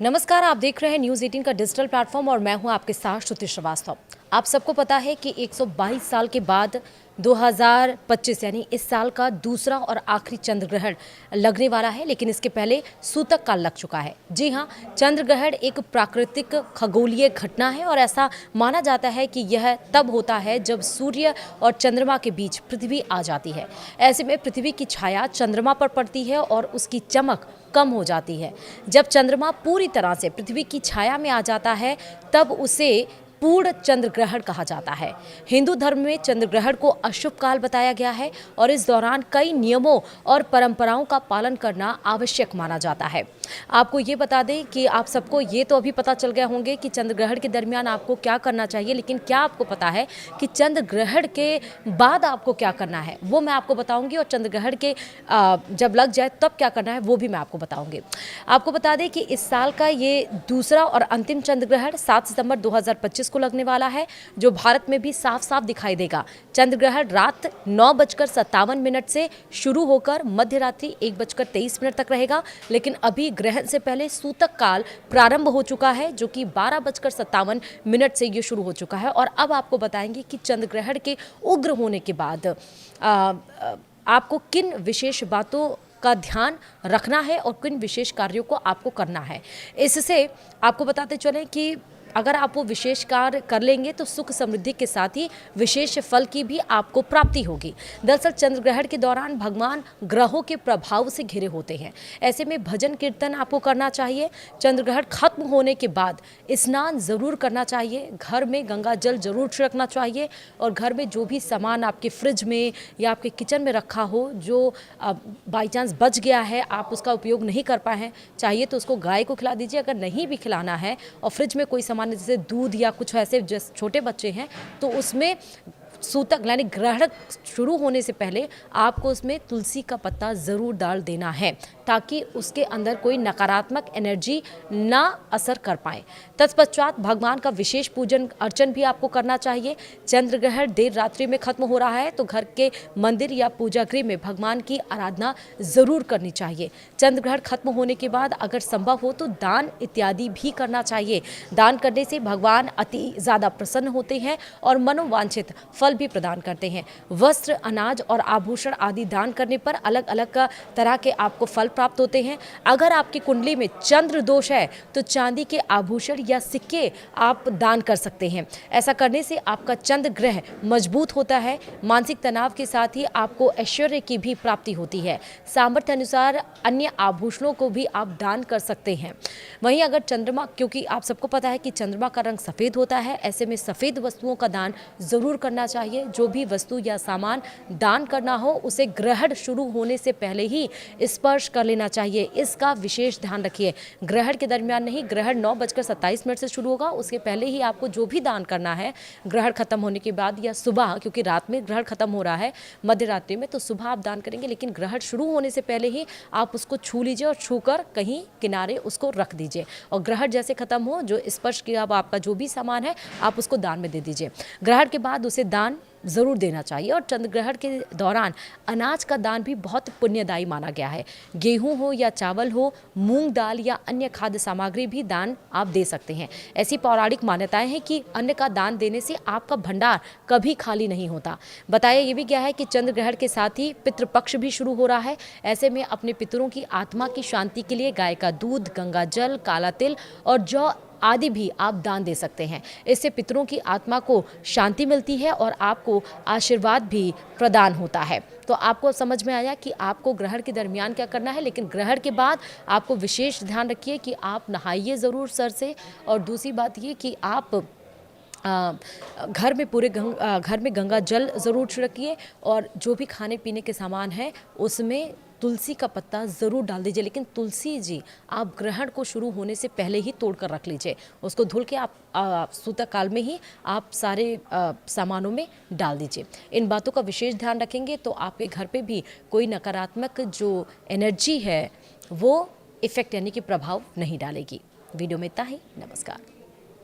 नमस्कार, आप देख रहे हैं न्यूज़ 18 का डिजिटल प्लेटफॉर्म और मैं हूं आपके साथ श्रुति श्रीवास्तव। आप सबको पता है कि 122 साल के बाद 2025 यानी इस साल का दूसरा और आखिरी चंद्र ग्रहण लगने वाला है, लेकिन इसके पहले सूतक काल लग चुका है। जी हां, चंद्र ग्रहण एक प्राकृतिक खगोलीय घटना है और ऐसा माना जाता है कि यह तब होता है जब सूर्य और चंद्रमा के बीच पृथ्वी आ जाती है। ऐसे में पृथ्वी की छाया चंद्रमा पर पड़ती है और उसकी चमक कम हो जाती है। जब चंद्रमा पूरी तरह से पृथ्वी की छाया में आ जाता है तब उसे पूर्ण चंद्र ग्रहण कहा जाता है। हिंदू धर्म में चंद्र ग्रहण को अशुभ काल बताया गया है और इस दौरान कई नियमों और परंपराओं का पालन करना आवश्यक माना जाता है। आपको ये बता दें कि आप सबको ये तो अभी पता चल गया होंगे कि चंद्र ग्रहण के दरमियान आपको क्या करना चाहिए, लेकिन क्या आपको पता है कि चंद्र ग्रहण के बाद आपको क्या करना है, वो मैं आपको बताऊंगी। और चंद्र ग्रहण के जब लग जाए तब क्या करना है वो भी मैं आपको बताऊंगी। आपको बता दें कि इस साल का ये दूसरा और अंतिम चंद्र ग्रहण 7 सितंबर 2025 को लगने वाला है, जो भारत में भी साफ साफ दिखाई देगा। चंद्र ग्रहण रात 9:57 से शुरू होकर मध्य रात्रि 1:23 तक रहेगा, लेकिन अभी ग्रहण से पहले सूतक काल प्रारंभ हो चुका है, जो कि 12:57 से ये शुरू हो चुका है। और अब आपको बताएंगे कि चंद्र ग्रहण के उग्र होने के बाद आपको किन विशेष बातों का ध्यान रखना है और किन विशेष कार्यों को आपको करना है। इससे आपको बताते चलें कि अगर आप वो विशेष कार्य कर लेंगे तो सुख समृद्धि के साथ ही विशेष फल की भी आपको प्राप्ति होगी। दरअसल चंद्र ग्रहण के दौरान भगवान ग्रहों के प्रभाव से घिरे होते हैं। ऐसे में भजन कीर्तन आपको करना चाहिए। चंद्र ग्रहण खत्म होने के बाद स्नान जरूर करना चाहिए। घर में गंगा जल जरूर छिड़कना चाहिए और घर में जो भी सामान आपके फ्रिज में या आपके किचन में रखा हो, जो बाई चांस बच गया है, आप उसका उपयोग नहीं कर पाए हैं, चाहिए तो उसको गाय को खिला दीजिए। अगर नहीं भी खिलाना है और फ्रिज में कोई सामान जैसे दूध या कुछ ऐसे छोटे बच्चे हैं तो उसमें सूतक यानी ग्रहण शुरू होने से पहले आपको उसमें तुलसी का पत्ता ज़रूर डाल देना है, ताकि उसके अंदर कोई नकारात्मक एनर्जी ना असर कर पाए। तत्पश्चात भगवान का विशेष पूजन अर्चन भी आपको करना चाहिए। चंद्र ग्रहण देर रात्रि में खत्म हो रहा है तो घर के मंदिर या पूजा गृह में भगवान की आराधना ज़रूर करनी चाहिए। चंद्र ग्रहण खत्म होने के बाद अगर संभव हो तो दान इत्यादि भी करना चाहिए। दान करने से भगवान अति ज़्यादा प्रसन्न होते हैं और मनोवांछित फल भी प्रदान करते हैं। वस्त्र, अनाज और आभूषण आदि दान करने पर अलग अलग तरह के आपको फल प्राप्त होते हैं। अगर आपकी कुंडली में चंद्र दोष है तो चांदी के आभूषण या सिक्के आप दान कर सकते हैं। ऐसा करने से आपका चंद्र ग्रह मजबूत होता है। मानसिक तनाव के साथ ही आपको ऐश्वर्य की भी प्राप्ति होती है। सामर्थ्य अनुसार अन्य आभूषणों को भी आप दान कर सकते हैं। वहीं अगर चंद्रमा, क्योंकि आप सबको पता है कि चंद्रमा का रंग सफ़ेद होता है, ऐसे में सफ़ेद वस्तुओं का दान जरूर करना चाहिए। जो भी वस्तु या सामान दान करना हो उसे ग्रहण शुरू होने से पहले ही स्पर्श कर लेना चाहिए। इसका विशेष ध्यान रखिए। ग्रहण के दरमियान नहीं, ग्रहण 9:27 से शुरू होगा, उसके पहले ही आपको जो भी दान करना है ग्रहण खत्म होने के बाद या सुबह, क्योंकि रात में ग्रहण खत्म हो रहा है मध्य रात्रि में, तो सुबह आप दान करेंगे, लेकिन ग्रहण शुरू होने से पहले ही आप उसको छू लीजिए और छूकर कहीं किनारे उसको रख दीजिए। और ग्रहण जैसे खत्म हो, जो स्पर्श किया आपका जो भी सामान है आप उसको दान में दे दीजिए। ग्रहण के बाद उसे दान ज़रूर देना चाहिए। और चंद्र ग्रहण के दौरान अनाज का दान भी बहुत पुण्यदायी माना गया है। गेहूं हो या चावल हो, मूंग दाल या अन्य खाद्य सामग्री भी दान आप दे सकते हैं। ऐसी पौराणिक मान्यताएं हैं कि अन्न का दान देने से आपका भंडार कभी खाली नहीं होता। बताया ये भी गया है कि चंद्र ग्रहण के साथ ही पितृपक्ष भी शुरू हो रहा है। ऐसे में अपने पितरों की आत्मा की शांति के लिए गाय का दूध, गंगा जल, काला तिल और जौ आदि भी आप दान दे सकते हैं। इससे पितरों की आत्मा को शांति मिलती है और आपको आशीर्वाद भी प्रदान होता है। तो आपको समझ में आया कि आपको ग्रहण के दरमियान क्या करना है, लेकिन ग्रहण के बाद आपको विशेष ध्यान रखिए कि आप नहाइए ज़रूर सर से। और दूसरी बात ये कि आप घर में गंगा जल ज़रूर छिड़किए और जो भी खाने पीने के सामान है उसमें तुलसी का पत्ता ज़रूर डाल दीजिए। लेकिन तुलसी जी आप ग्रहण को शुरू होने से पहले ही तोड़ कर रख लीजिए। उसको धुल के आप सूतक काल में ही आप सारे सामानों में डाल दीजिए। इन बातों का विशेष ध्यान रखेंगे तो आपके घर पे भी कोई नकारात्मक जो एनर्जी है वो इफ़ेक्ट यानी कि प्रभाव नहीं डालेगी। वीडियो में इतना ही। नमस्कार।